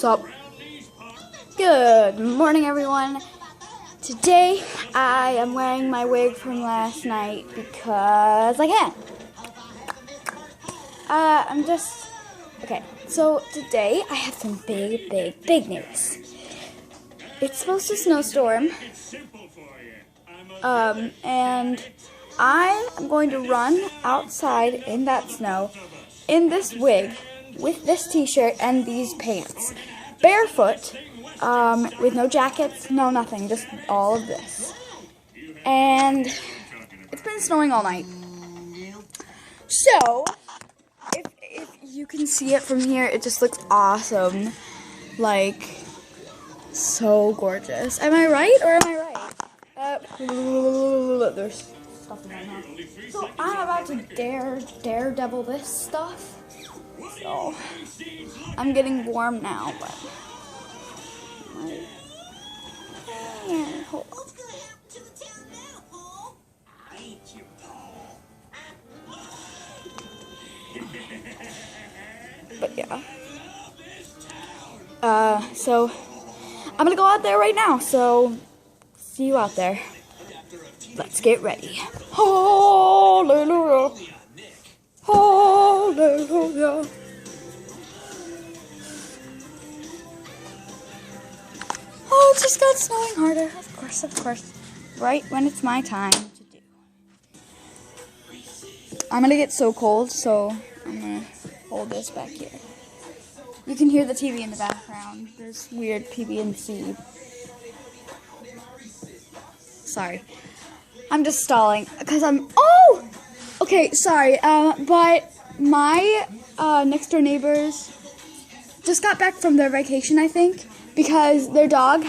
What's up? Good morning, everyone. Today I am wearing my wig from last night because I can. Okay, so today I have some big news. It's supposed to snowstorm, and I am going to run outside in that snow in this wig with this t-shirt and these pants, barefoot, with no jackets, no nothing, just all of this. And it's been snowing all night. So, if you can see it from here, it just looks awesome. Like, so gorgeous. Am I right or am I right? There's stuff in my mouth. So, I'm about to daredevil this stuff. So, I'm getting warm now, but hold on. But yeah. So I'm gonna go out there right now. So see you out there. Let's get ready. Hallelujah. Hallelujah. Oh, it just got snowing harder. Of course. Right when it's my time to do. I'm gonna get so cold, so I'm gonna hold this back here. You can hear the TV in the background. There's weird PB&C. Sorry. I'm just stalling because oh! Okay, sorry. But my next door neighbors just got back from their vacation, I think, because their dog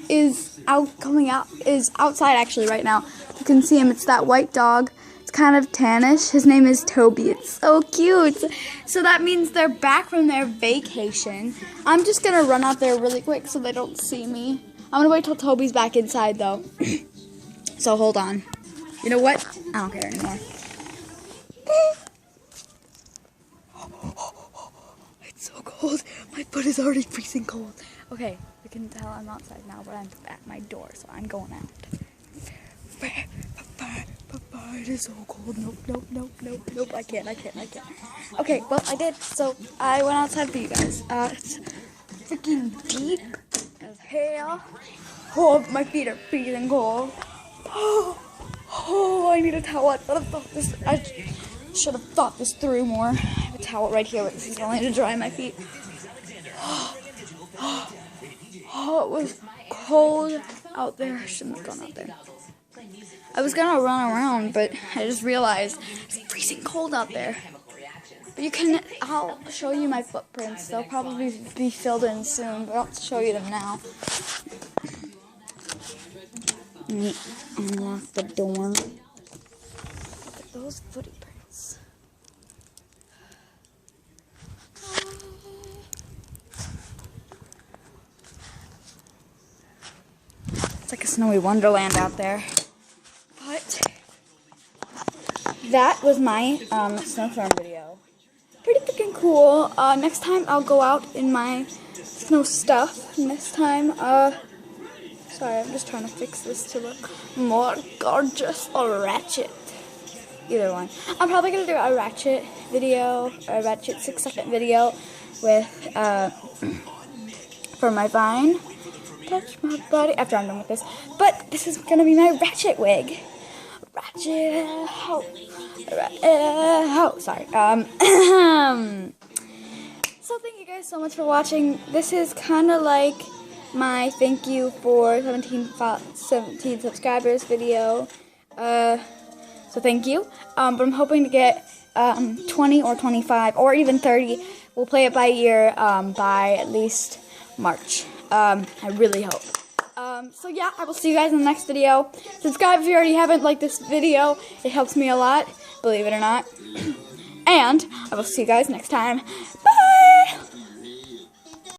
is outside actually right now. You can see him. It's that white dog. It's kind of tannish. His name is Toby. It's so cute. So that means they're back from their vacation. I'm just gonna run out there really quick so they don't see me. I'm gonna wait till Toby's back inside though. So hold on. You know what? I don't care anymore. It's so cold. My foot is already freezing cold. Okay, you can tell I'm outside now, but I'm at my door, so I'm going out. It is so cold. Nope. I can't. Okay, well, I did. So I went outside for you guys. It's freaking deep as hell. Oh, my feet are freezing cold. Oh, I need a towel. I should have thought this through more. I have a towel right here, but this is only to dry my feet. Oh, it was cold out there. I shouldn't have gone out there. I was gonna run around, but I just realized it's freezing cold out there. But I'll show you my footprints. They'll probably be filled in soon, but I'll show you them now. Let me unlock the door. Look at those footy prints. It's like a snowy wonderland out there. But that was my snowstorm video. Pretty freaking cool. Next time I'll go out in my snow stuff. Next time, sorry, I'm just trying to fix this to look more gorgeous or ratchet. Either one. I'm probably gonna do a ratchet video, a ratchet 6-second video with for my Vine. Touch my body after I'm done with this. But this is gonna be my ratchet wig. Ratchet sorry. So thank you guys so much for watching. This is kind of like my thank you for 17 subscribers video. So thank you. But I'm hoping to get 20 or 25 or even 30. We'll play it by ear by at least March. I really hope. So yeah, I will see you guys in the next video. Subscribe if you already haven't liked this video. It helps me a lot, believe it or not. And I will see you guys next time. Bye!